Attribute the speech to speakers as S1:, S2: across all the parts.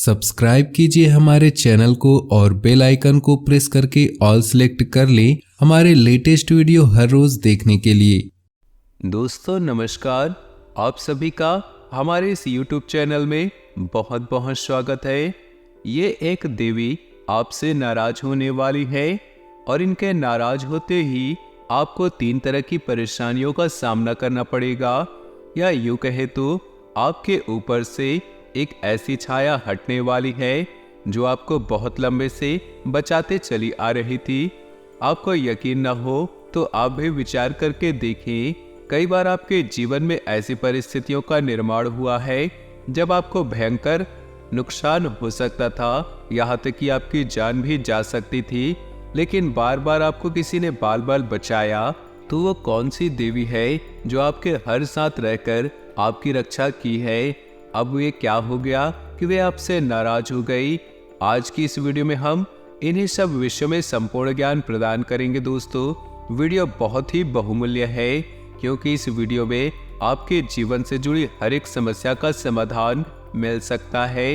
S1: Subscribe कीजिए हमारे channel को और बेल आइकन को प्रेस करके ऑल सेलेक्ट कर लें हमारे लेटेस्ट वीडियो हर रोज देखने के लिए।
S2: दोस्तों नमस्कार, आप सभी का हमारे इस YouTube चैनल में बहुत बहुत स्वागत है। ये एक देवी आपसे नाराज होने वाली है और इनके नाराज होते ही आपको 3 तरह की परेशानियों का सामना करना पड़ेगा, या यूँ कहे तो आपके ऊपर से एक ऐसी छाया हटने वाली है जो आपको बहुत लंबे से बचाते चली आ रही थी। आपको यकीन न हो तो आप भी विचार करके देखें, कई बार आपके जीवन में ऐसी परिस्थितियों का निर्माण हुआ है जब आपको भयंकर नुकसान हो सकता था, यहाँ तक कि आपकी जान भी जा सकती थी, लेकिन बार बार आपको किसी ने बाल बाल बचाया। तो वो कौन सी देवी है जो आपके हर साथ रहकर आपकी रक्षा की है? अब ये क्या हो गया कि वे आपसे नाराज हो गई? आज की इस वीडियो में हम इन्हीं सब विषयों में संपूर्ण ज्ञान प्रदान करेंगे। दोस्तों वीडियो बहुत ही बहुमूल्य है, क्योंकि इस वीडियो में आपके जीवन से जुड़ी हर एक समस्या का समाधान मिल सकता है।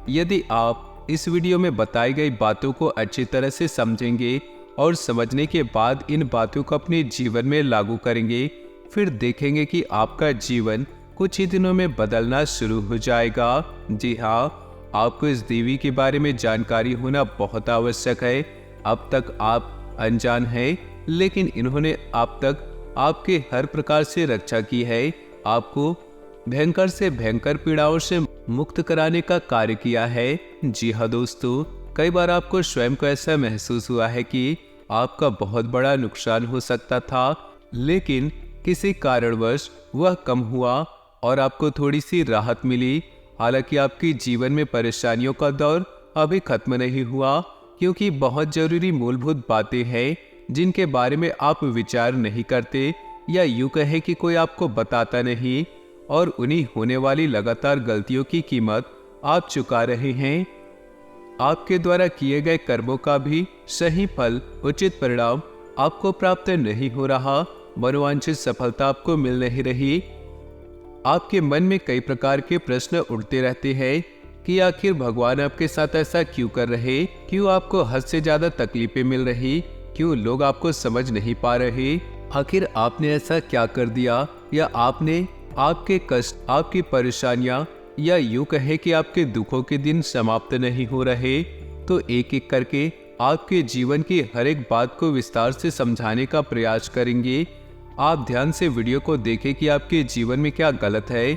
S2: यदि आप इस वीडियो में बताई गई बातों को अच्छी तरह से समझेंगे और समझने के बाद इन बातों को अपने जीवन में लागू करेंगे, फिर देखेंगे कि आपका जीवन कुछ ही दिनों में बदलना शुरू हो जाएगा। जी हाँ, आपको इस देवी के बारे में जानकारी होना बहुत आवश्यक है। अब तक आप अनजान हैं, लेकिन इन्होंने अब तक आपके हर प्रकार से रक्षा की है, आपको भयंकर से भयंकर पीड़ाओं से मुक्त कराने का कार्य किया है। जी हाँ दोस्तों, कई बार आपको स्वयं को ऐसा महसूस हुआ है कि आपका बहुत बड़ा नुकसान हो सकता था, लेकिन किसी कारणवश वह कम हुआ और आपको थोड़ी सी राहत मिली। हालांकि आपकी जीवन में परेशानियों का दौर अभी खत्म नहीं हुआ, क्योंकि बहुत जरूरी मूलभूत बातें हैं जिनके बारे में आप विचार नहीं करते, या यूं कहे कि कोई आपको बताता नहीं, और उन्हीं होने वाली लगातार गलतियों की कीमत आप चुका रहे हैं। आपके द्वारा किए गए कर्मों का भी सही फल, उचित परिणाम आपको प्राप्त नहीं हो रहा, मनोवांछित सफलता आपको मिल नहीं रही। आपके मन में कई प्रकार के प्रश्न उठते रहते हैं कि आखिर भगवान आपके साथ ऐसा क्यों कर रहे, क्यों आपको हद से ज्यादा तकलीफें मिल रही, क्यों लोग आपको समझ नहीं पा रहे, आखिर आपने ऐसा क्या कर दिया, या आपने आपके कष्ट, आपकी परेशानियां, या यूं कहे कि आपके दुखों के दिन समाप्त नहीं हो रहे। तो एक एक करके आपके जीवन की हर एक बात को विस्तार से समझाने का प्रयास करेंगे। आप ध्यान से वीडियो को देखें कि आपके जीवन में क्या गलत है,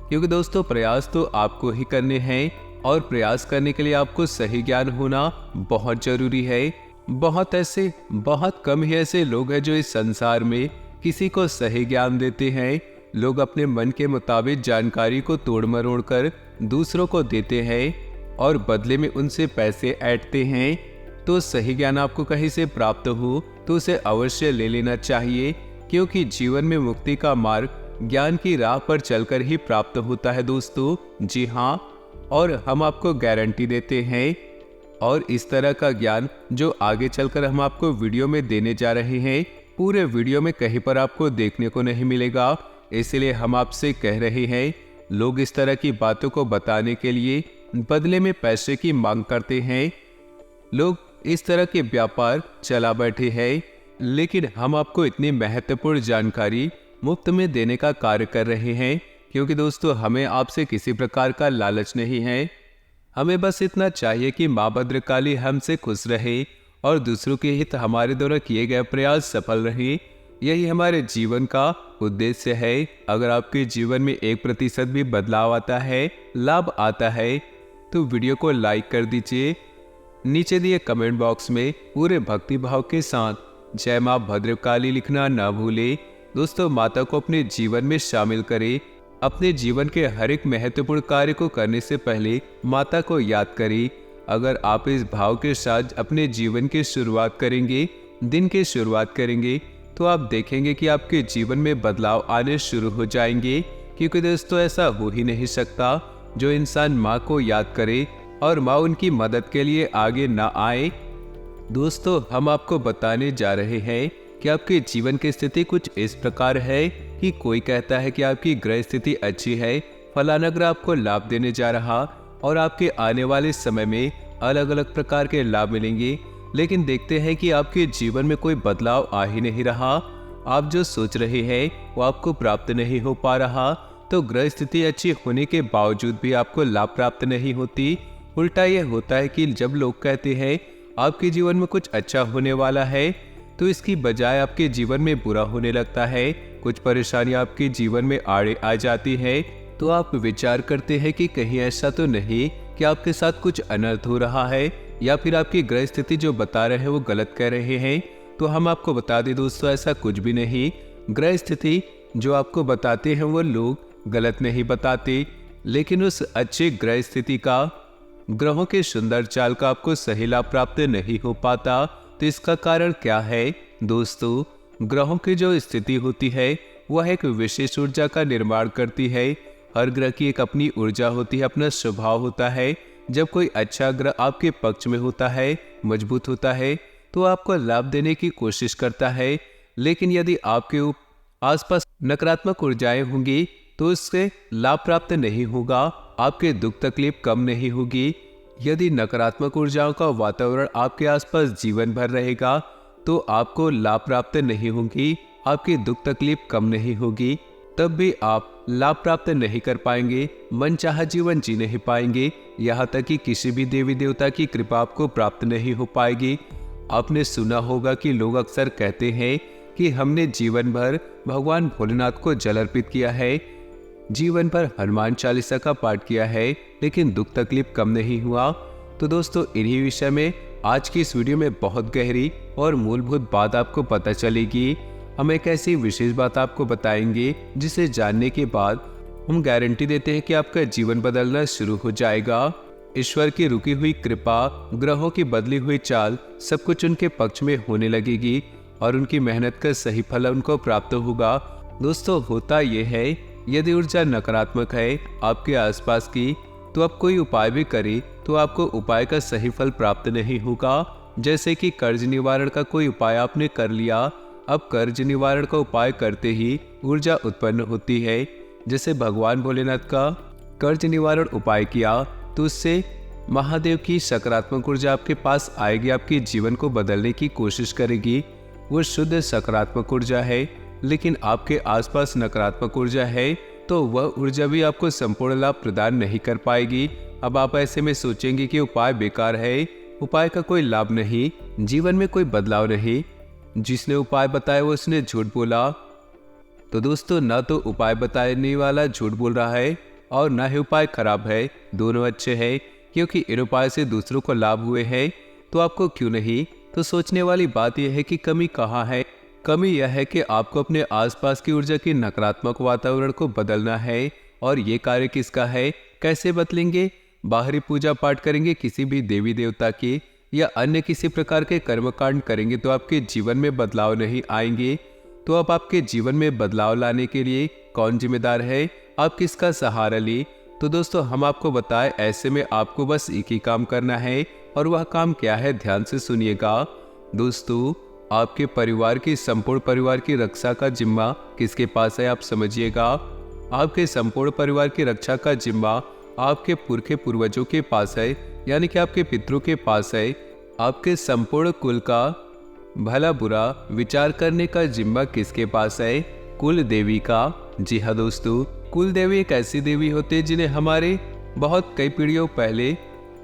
S2: क्योंकि दोस्तों प्रयास तो आपको ही करने हैं, और प्रयास करने के लिए आपको सही ज्ञान होना बहुत जरूरी है। बहुत कम ही ऐसे लोग हैं जो इस संसार में किसी को सही ज्ञान देते हैं। लोग अपने मन के मुताबिक जानकारी को तोड़ मरोड़ कर दूसरों को देते हैं और बदले में उनसे पैसे ऐंठते हैं। तो सही ज्ञान आपको कहीं से प्राप्त हो तो उसे अवश्य ले लेना चाहिए, क्योंकि जीवन में मुक्ति का मार्ग ज्ञान की राह पर चलकर ही प्राप्त होता है दोस्तों। जी हाँ, और हम आपको गारंटी देते हैं, और इस तरह का ज्ञान जो आगे चलकर हम आपको वीडियो में देने जा रहे हैं, पूरे वीडियो में कहीं पर आपको देखने को नहीं मिलेगा। इसलिए हम आपसे कह रहे हैं, लोग इस तरह की बातों को बताने के लिए बदले में पैसे की मांग करते हैं। लोग इस तरह के व्यापार चला बैठे हैं, लेकिन हम आपको इतनी महत्वपूर्ण जानकारी मुफ्त में देने का कार्य कर रहे हैं, क्योंकि दोस्तों हमें आपसे किसी प्रकार का लालच नहीं है। हमें बस इतना चाहिए कि माँ भद्रकाली हमसे खुश रहे और दूसरों के हित हमारे द्वारा किए गए प्रयास सफल रहे। यही हमारे जीवन का उद्देश्य है। अगर आपके जीवन में 1% भी बदलाव आता है, लाभ आता है, तो वीडियो को लाइक कर दीजिए। नीचे दिए कमेंट बॉक्स में पूरे भक्ति भाव के साथ जय माँ भद्रकाली लिखना ना भूले। दोस्तों माता को अपने जीवन में शामिल करें। अपने जीवन के हर एक महत्वपूर्ण कार्य को करने से पहले माता को याद करें। अगर आप इस भाव के साथ अपने जीवन की शुरुआत करेंगे, दिन की शुरुआत करेंगे, तो आप देखेंगे कि आपके जीवन में बदलाव आने शुरू हो जाएंगे। क्योंकि दोस्तों ऐसा हो ही नहीं सकता जो इंसान माँ को याद करे और माँ उनकी मदद के लिए आगे ना आए। दोस्तों हम आपको बताने जा रहे हैं कि आपके जीवन की स्थिति कुछ इस प्रकार है कि कोई कहता है कि आपकी ग्रह स्थिति अच्छी है, फलाना ग्रह आपको लाभ देने जा रहा, और आपके आने वाले समय में अलग अलग प्रकार के लाभ मिलेंगे। लेकिन देखते हैं कि आपके जीवन में कोई बदलाव आ ही नहीं रहा। आप जो सोच रहे हैं वो आपको प्राप्त नहीं हो पा रहा। तो ग्रह स्थिति अच्छी होने के बावजूद भी आपको लाभ प्राप्त नहीं होती। उल्टा यह होता है कि जब लोग कहते हैं आपके जीवन में कुछ अच्छा होने वाला है, तो इसकी बजाय आपके जीवन में बुरा होने लगता है। कुछ परेशानियां आपके जीवन में आड़े आ जाती है। तो आप विचार करते हैं कि कहीं ऐसा तो नहीं कि आपके साथ कुछ अनर्थ हो रहा है, या फिर आपकी ग्रह स्थिति जो बता रहे हैं वो गलत कह रहे हैं। तो हम आपको बता दें दोस्तों, ऐसा कुछ भी नहीं। ग्रह स्थिति जो आपको बताते हैं वो लोग गलत नहीं बताते, लेकिन उस अच्छे ग्रह स्थिति का, ग्रहों के सुंदर चाल का आपको सही लाभ प्राप्त नहीं हो पाता। तो इसका कारण क्या है दोस्तों? ग्रहों की जो स्थिति होती है वह एक विशेष ऊर्जा का निर्माण करती है। हर ग्रह की एक अपनी ऊर्जा होती है, अपना स्वभाव होता है। जब कोई अच्छा ग्रह आपके पक्ष में होता है, मजबूत होता है, तो आपको लाभ देने की कोशिश करता है। लेकिन यदि आपके आसपास नकारात्मक ऊर्जाएं होंगी तो उससे लाभ प्राप्त नहीं होगा, आपके दुख तकलीफ कम नहीं होगी। यदि नकारात्मक ऊर्जाओं का वातावरण आपके आसपास जीवन भर रहेगा तो आपको लाभ प्राप्त नहीं होगी, आपकी दुख तकलीफ कम नहीं होगी, तब भी आप लाभ प्राप्त नहीं कर पाएंगे, मनचाहा जीवन जी नहीं पाएंगे। यहाँ तक कि किसी भी देवी देवता की कृपा आपको प्राप्त नहीं हो पाएगी। आपने सुना होगा कि लोग अक्सर कहते हैं कि हमने जीवन भर भगवान भोलेनाथ को जल अर्पित किया है, जीवन भर हनुमान चालीसा का पाठ किया है, लेकिन दुख तकलीफ कम नहीं हुआ। तो दोस्तों, इन्हीं विषय में आज की इस वीडियो में बहुत गहरी और मूलभूत बात आपको पता चलेगी। हम एक ऐसी विशेष बात आपको बताएंगे जिसे जानने के बाद हम गारंटी देते हैं कि आपका जीवन बदलना शुरू हो जाएगा। ईश्वर की रुकी हुई कृपा, ग्रहों की बदली हुई चाल, सब कुछ उनके पक्ष में होने लगेगी और उनकी मेहनत का सही फल उनको प्राप्त होगा। दोस्तों, होता यह है, यदि ऊर्जा नकारात्मक है आपके आसपास की, तो आप कोई उपाय भी करें तो आपको उपाय का सही फल प्राप्त नहीं होगा। जैसे कि कर्ज निवारण का कोई उपाय आपने कर लिया, अब कर्ज निवारण का उपाय करते ही ऊर्जा उत्पन्न होती है। जैसे भगवान भोलेनाथ का कर्ज निवारण उपाय किया तो उससे महादेव की सकारात्मक ऊर्जा आपके पास आएगी, आपके जीवन को बदलने की कोशिश करेगी। वो शुद्ध सकारात्मक ऊर्जा है। लेकिन आपके आसपास नकारात्मक ऊर्जा है तो वह ऊर्जा भी आपको संपूर्ण लाभ प्रदान नहीं कर पाएगी। अब आप ऐसे में सोचेंगे कि उपाय बेकार है, उपाय का कोई लाभ नहीं, जीवन में कोई बदलाव नहीं, जिसने उपाय बताया वो उसने झूठ बोला। तो दोस्तों, ना तो उपाय बताने वाला झूठ बोल रहा है और ना ही उपाय खराब है, दोनों अच्छे हैं, क्योंकि इन उपाय से दूसरों को लाभ हुए हैं, तो आपको क्यों नहीं। तो सोचने वाली बात यह है कि कमी कहाँ है। कमी यह है कि आपको अपने आसपास की ऊर्जा के नकारात्मक वातावरण को बदलना है। और ये कार्य किसका है, कैसे बदलेंगे? बाहरी पूजा पाठ करेंगे किसी भी देवी देवता की, या अन्य किसी प्रकार के कर्मकांड करेंगे तो आपके जीवन में बदलाव नहीं आएंगे। तो अब आपके जीवन में बदलाव लाने के लिए कौन जिम्मेदार है, आप किसका सहारा ले? तो दोस्तों, हम आपको बताएं, ऐसे में आपको बस एक ही काम करना है, और वह काम क्या है, ध्यान से सुनिएगा। दोस्तों, आपके परिवार की, संपूर्ण परिवार की रक्षा का जिम्मा किसके पास है, आप समझिएगा। आपके संपूर्ण परिवार की रक्षा का जिम्मा आपके पुरखे पूर्वजों के पास है, यानी कि आपके पितरों के पास है। आपके संपूर्ण कुल का भला बुरा विचार करने का जिम्मा किसके पास है, कुल देवी का। जी हाँ दोस्तों, कुल देवी एक ऐसी देवी होती है जिन्हें हमारे बहुत कई पीढ़ियों पहले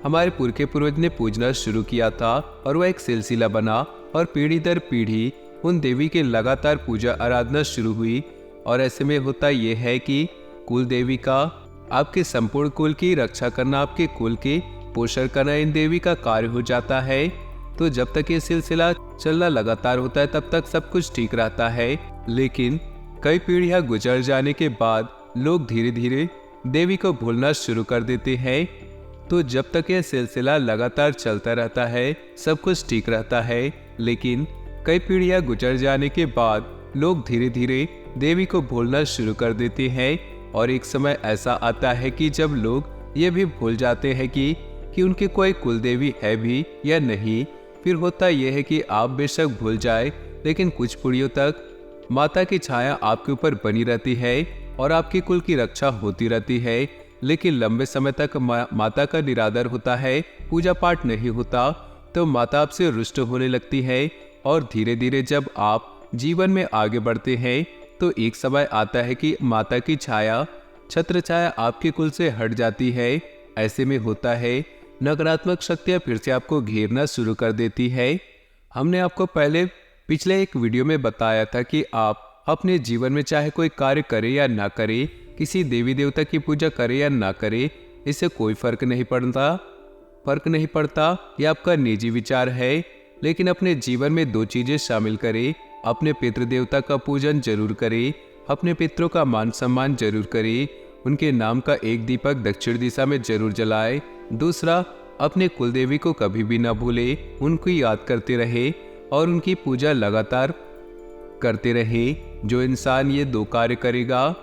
S2: हमारे पुरखे पूर्वज ने पूजना शुरू किया था, और वह एक सिलसिला बना और पीढ़ी दर पीढ़ी उन देवी के लगातार पूजा आराधना शुरू हुई। और ऐसे में होता यह है कि कुल देवी का, आपके संपूर्ण कुल की रक्षा करना, आपके कुल के पोषण करना इन देवी का कार्य हो जाता है। तो जब तक ये सिलसिला चलना लगातार होता है तब तक सब कुछ ठीक रहता है। लेकिन कई पीढ़ियां गुजर जाने के बाद लोग धीरे धीरे देवी को भूलना शुरू कर देते हैं। तो जब तक यह सिलसिला लगातार चलता रहता है सब कुछ ठीक रहता है, लेकिन कई पीढ़ियां गुजर जाने के बाद लोग धीरे धीरे देवी को भूलना शुरू कर देते हैं। और एक समय ऐसा आता है कि जब लोग ये भी भूल जाते हैं कि उनके कोई कुल देवी है भी या नहीं। फिर होता यह है कि आप बेशक भूल जाए, लेकिन कुछ पीढ़ियों तक माता की छाया आपके ऊपर बनी रहती है और आपके कुल की रक्षा होती रहती है। लेकिन लंबे समय तक माता का निरादर होता है, पूजा पाठ नहीं होता, तो माता आपसे रुष्ट होने लगती है। और धीरे धीरे जब आप जीवन में आगे बढ़ते हैं तो एक समय आता है कि माता की छाया, छत्र छाया आपके कुल से हट जाती है। ऐसे में होता है नकारात्मक शक्तियां फिर से आपको घेरना शुरू कर देती है। हमने आपको पिछले एक वीडियो में बताया था कि आप अपने जीवन में चाहे कोई कार्य करे या ना करे, किसी देवी देवता की पूजा करे या ना करे, इससे कोई फर्क नहीं पड़ता। ये आपका निजी विचार है, लेकिन अपने जीवन में 2 चीजें शामिल करें। अपने पितृ देवता का पूजन जरूर करें, अपने पितरों का मान सम्मान जरूर करें, उनके नाम का एक दीपक दक्षिण दिशा में जरूर जलाए। दूसरा, अपने कुलदेवी को कभी भी ना भूले, उनको याद करते रहे और उनकी पूजा लगातार करते रहे। जो इंसान ये 2 कार्य करेगा,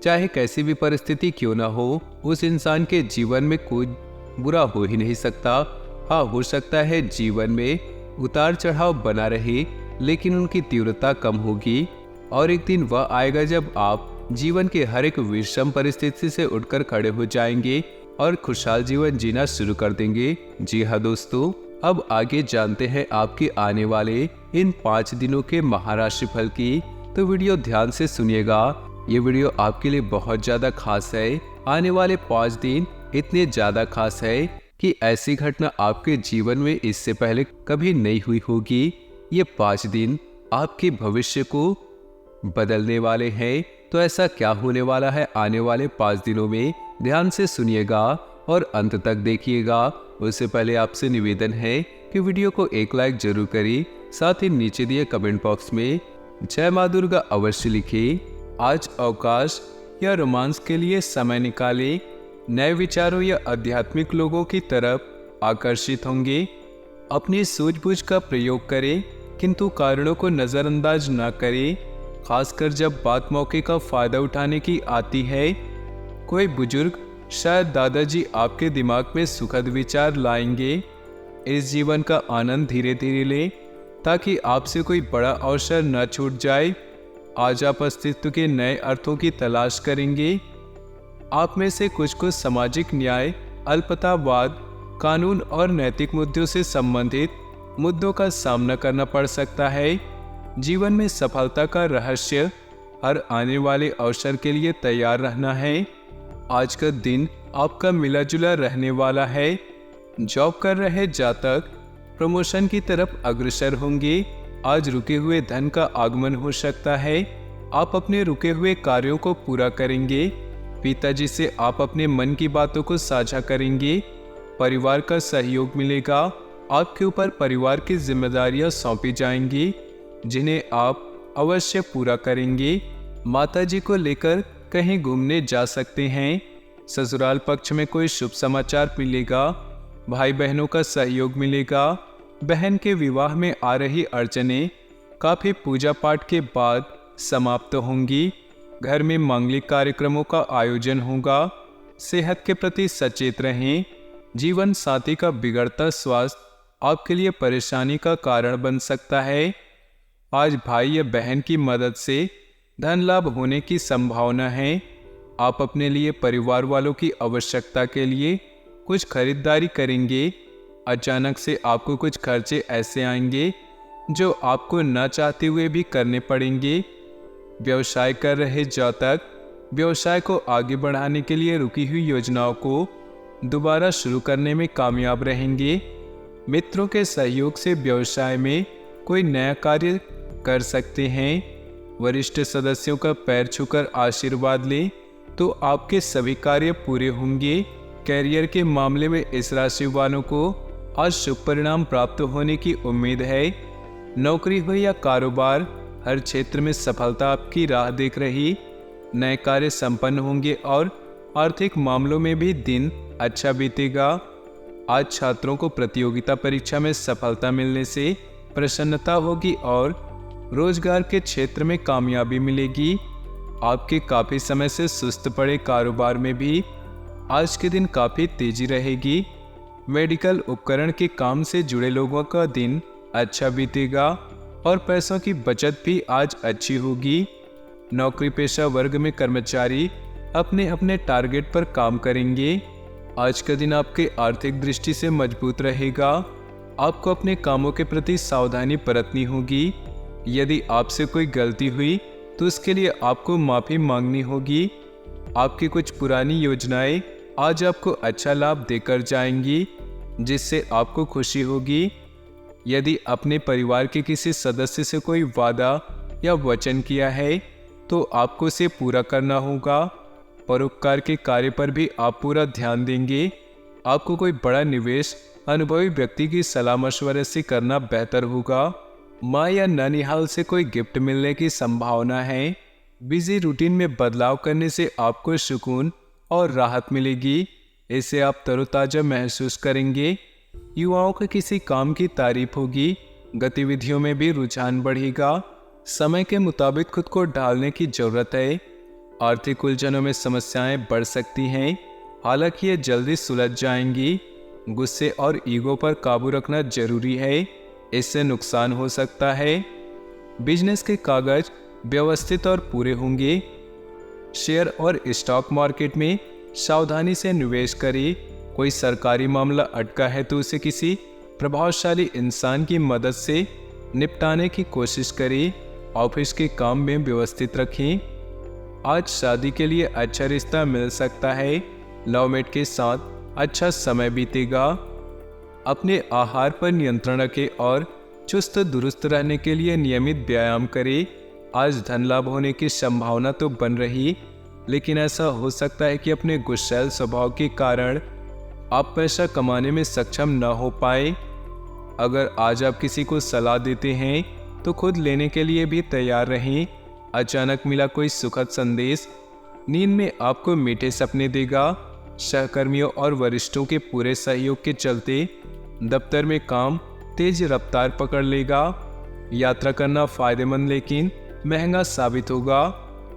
S2: चाहे कैसी भी परिस्थिति क्यों ना हो, उस इंसान के जीवन में कोई बुरा हो ही नहीं सकता। हाँ, हो सकता है जीवन में उतार चढ़ाव बना रहे, लेकिन उनकी तीव्रता कम होगी और एक दिन वह आएगा जब आप जीवन के हर एक विषम परिस्थिति से उठकर खड़े हो जाएंगे और खुशहाल जीवन जीना शुरू कर देंगे। जी हाँ दोस्तों, अब आगे जानते हैं आपके आने वाले इन 5 दिनों के महाराशि फल की। तो वीडियो ध्यान से सुनिएगा, ये वीडियो आपके लिए बहुत ज्यादा खास है। आने वाले 5 दिन इतने ज्यादा खास है कि ऐसी घटना आपके जीवन में इससे पहले कभी नहीं हुई होगी। ये 5 दिन आपके भविष्य को बदलने वाले हैं। तो ऐसा क्या होने वाला है आने वाले 5 दिनों में, ध्यान से सुनिएगा और अंत तक देखिएगा। उससे पहले आपसे निवेदन है कि वीडियो को एक लाइक जरूर करें, साथ ही नीचे दिए कमेंट बॉक्स में जय माँ दुर्गा अवश्य लिखें। आज अवकाश या रोमांस के लिए समय निकालें। नए विचारों या आध्यात्मिक लोगों की तरफ आकर्षित होंगे। अपनी सूझबूझ का प्रयोग करें, किंतु कारणों को नज़रअंदाज न करें, खासकर जब बात मौके का फायदा उठाने की आती है। कोई बुजुर्ग, शायद दादाजी, आपके दिमाग में सुखद विचार लाएंगे। इस जीवन का आनंद धीरे धीरे लें ताकि आपसे कोई बड़ा अवसर न छूट जाए। आज आप अस्तित्व के नए अर्थों की तलाश करेंगे। आप में से कुछ को सामाजिक न्याय, अल्पतावाद, कानून और नैतिक मुद्दों से संबंधित मुद्दों का सामना करना पड़ सकता है। जीवन में सफलता का रहस्य हर आने वाले अवसर के लिए तैयार रहना है। आज का दिन आपका मिला जुला रहने वाला है। जॉब कर रहे जातक प्रमोशन की तरफ अग्रसर होंगे। आज रुके हुए धन का आगमन हो सकता है। आप अपने रुके हुए कार्यों को पूरा करेंगे। पिताजी से आप अपने मन की बातों को साझा करेंगे। परिवार का सहयोग मिलेगा। आपके ऊपर परिवार की जिम्मेदारियां सौंपी जाएंगी, जिन्हें आप अवश्य पूरा करेंगे। माताजी को लेकर कहीं घूमने जा सकते हैं। ससुराल पक्ष में कोई शुभ समाचार मिलेगा। भाई बहनों का सहयोग मिलेगा। बहन के विवाह में आ रही अड़चनें काफी पूजा पाठ के बाद समाप्त होंगी। घर में मांगलिक कार्यक्रमों का आयोजन होगा। सेहत के प्रति सचेत रहें। जीवन साथी का बिगड़ता स्वास्थ्य आपके लिए परेशानी का कारण बन सकता है। आज भाई या बहन की मदद से धन लाभ होने की संभावना है। आप अपने लिए परिवार वालों की आवश्यकता के लिए कुछ खरीदारी करेंगे। अचानक से आपको कुछ खर्चे ऐसे आएंगे जो आपको न चाहते हुए भी करने पड़ेंगे। व्यवसाय कर रहे जातक व्यवसाय को आगे बढ़ाने के लिए रुकी हुई योजनाओं को दोबारा शुरू करने में कामयाब रहेंगे। मित्रों के सहयोग से व्यवसाय में कोई नया कार्य कर सकते हैं। वरिष्ठ सदस्यों का पैर छूकर आशीर्वाद लें तो आपके सभी कार्य पूरे होंगे। कैरियर के मामले में इस राशि वालों को आज शुभ परिणाम प्राप्त होने की उम्मीद है। नौकरी हो या कारोबार, हर क्षेत्र में सफलता आपकी राह देख रही। नए कार्य संपन्न होंगे और आर्थिक मामलों में भी दिन अच्छा बीतेगा। आज छात्रों को प्रतियोगिता परीक्षा में सफलता मिलने से प्रसन्नता होगी और रोजगार के क्षेत्र में कामयाबी मिलेगी। आपके काफी समय से सुस्त पड़े कारोबार में भी आज के दिन काफी तेजी रहेगी। मेडिकल उपकरण के काम से जुड़े लोगों का दिन अच्छा बीतेगा और पैसों की बचत भी आज अच्छी होगी। नौकरी पेशा वर्ग में कर्मचारी अपने अपने टारगेट पर काम करेंगे। आज का दिन आपके आर्थिक दृष्टि से मजबूत रहेगा। आपको अपने कामों के प्रति सावधानी बरतनी होगी। यदि आपसे कोई गलती हुई तो उसके लिए आपको माफ़ी मांगनी होगी। आपकी कुछ पुरानी योजनाएं आज आपको अच्छा लाभ देकर जाएंगी, जिससे आपको खुशी होगी। यदि अपने परिवार के किसी सदस्य से कोई वादा या वचन किया है तो आपको उसे पूरा करना होगा। परोपकार के कार्य पर भी आप पूरा ध्यान देंगे। आपको कोई बड़ा निवेश अनुभवी व्यक्ति की सलाह मशवरे से करना बेहतर होगा। माँ या ननिहाल से कोई गिफ्ट मिलने की संभावना है। बिजी रूटीन में बदलाव करने से आपको सुकून और राहत मिलेगी। इससे आप तरोताजा महसूस करेंगे। युवाओं के किसी काम की तारीफ होगी। गतिविधियों में भी रुझान बढ़ेगा। समय के मुताबिक खुद को ढालने की जरूरत है। आर्थिक उलझनों में समस्याएं बढ़ सकती हैं, हालांकि ये जल्दी सुलझ जाएंगी। गुस्से और ईगो पर काबू रखना जरूरी है, इससे नुकसान हो सकता है। बिजनेस के कागज व्यवस्थित और पूरे होंगे। शेयर और स्टॉक मार्केट में सावधानी से निवेश करें। कोई सरकारी मामला अटका है तो उसे किसी प्रभावशाली इंसान की मदद से निपटाने की कोशिश करें। ऑफिस के काम में व्यवस्थित रखें। आज शादी के लिए अच्छा रिश्ता मिल सकता है। लवमेट के साथ अच्छा समय बीतेगा। अपने आहार पर नियंत्रण रखें और चुस्त दुरुस्त रहने के लिए नियमित व्यायाम करें। आज धन लाभ होने की संभावना तो बन रही, लेकिन ऐसा हो सकता है कि अपने गुस्सैल स्वभाव के कारण आप पैसा कमाने में सक्षम न हो पाए। अगर आज आप किसी को सलाह देते हैं तो खुद लेने के लिए भी तैयार रहें। अचानक मिला कोई सुखद संदेश नींद में आपको मीठे सपने देगा। सहकर्मियों और वरिष्ठों के पूरे सहयोग के चलते दफ्तर में काम तेज रफ्तार पकड़ लेगा। यात्रा करना फायदेमंद लेकिन महंगा साबित होगा।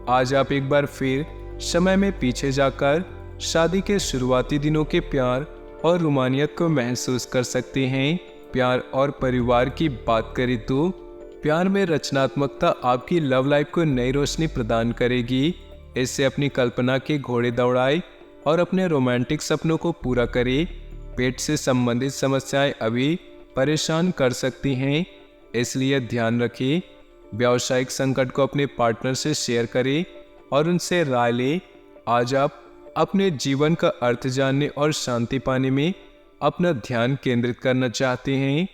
S2: आज आप एक बार फिर समय में पीछे जाकर शादी के शुरुआती दिनों के प्यार और रोमानियत को महसूस कर सकते हैं। प्यार और परिवार की बात करें तो प्यार में रचनात्मकता आपकी लव लाइफ को नई रोशनी प्रदान करेगी। इससे अपनी कल्पना के घोड़े दौड़ाए और अपने रोमांटिक सपनों को पूरा करें। पेट से संबंधित समस्याएं अभी परेशान कर सकती हैं, इसलिए ध्यान रखें। व्यावसायिक संकट को अपने पार्टनर से शेयर करें और उनसे राय लें। आज आप अपने जीवन का अर्थ जानने और शांति पाने में अपना ध्यान केंद्रित करना चाहते हैं।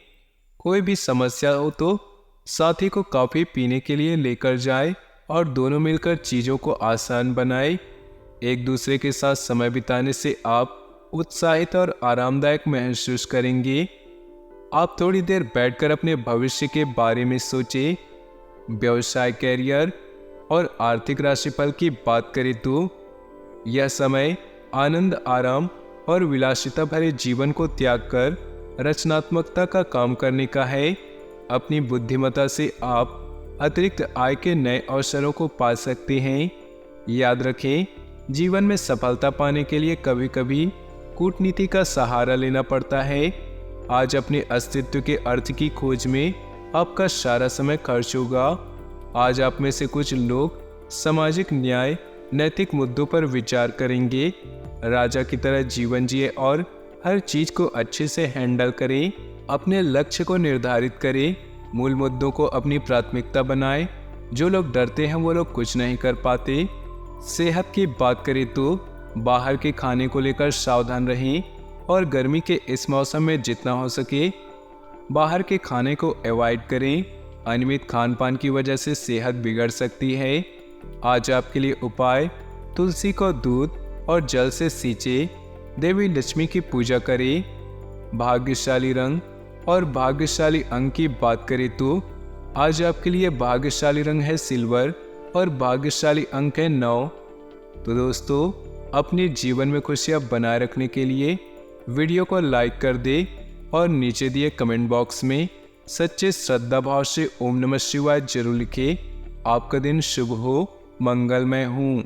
S2: कोई भी समस्या हो तो साथी को कॉफी पीने के लिए लेकर जाए और दोनों मिलकर चीज़ों को आसान बनाएं। एक दूसरे के साथ समय बिताने से आप उत्साहित और आरामदायक महसूस करेंगे। आप थोड़ी देर बैठकर अपने भविष्य के बारे में सोचें। व्यवसाय, कैरियर और आर्थिक राशिफल की बात करें तो यह समय आनंद, आराम और विलासिता भरे जीवन को त्याग कर रचनात्मकता का काम करने का है। अपनी बुद्धिमत्ता से आप अतिरिक्त आय के नए अवसरों को पा सकते हैं। याद रखें, जीवन में सफलता पाने के लिए कभी कभी कूटनीति का सहारा लेना पड़ता है। आज अपने अस्तित्व के अर्थ की खोज में आपका सारा समय खर्च होगा। आज आप में से कुछ लोग सामाजिक न्याय, नैतिक मुद्दों पर विचार करेंगे। राजा की तरह जीवन जिए और हर चीज को अच्छे से हैंडल करें। अपने लक्ष्य को निर्धारित करें। मूल मुद्दों को अपनी प्राथमिकता बनाएं। जो लोग डरते हैं वो लोग कुछ नहीं कर पाते। सेहत की बात करें तो बाहर के खाने को लेकर सावधान रहें और गर्मी के इस मौसम में जितना हो सके बाहर के खाने को अवॉइड करें। अनियमित खान पान की वजह से सेहत बिगड़ सकती है। आज आपके लिए उपाय, तुलसी को दूध और जल से सींचे। देवी लक्ष्मी की पूजा करें। भाग्यशाली रंग और भाग्यशाली अंक की बात करें तो आज आपके लिए भाग्यशाली रंग है सिल्वर और भाग्यशाली अंक है 9। तो दोस्तों, अपने जीवन में खुशियां बनाए रखने के लिए वीडियो को लाइक कर दे और नीचे दिए कमेंट बॉक्स में सच्चे श्रद्धा भाव से ओम नमः शिवाय जरूर लिखें। आपका दिन शुभ हो, मंगलमय हो।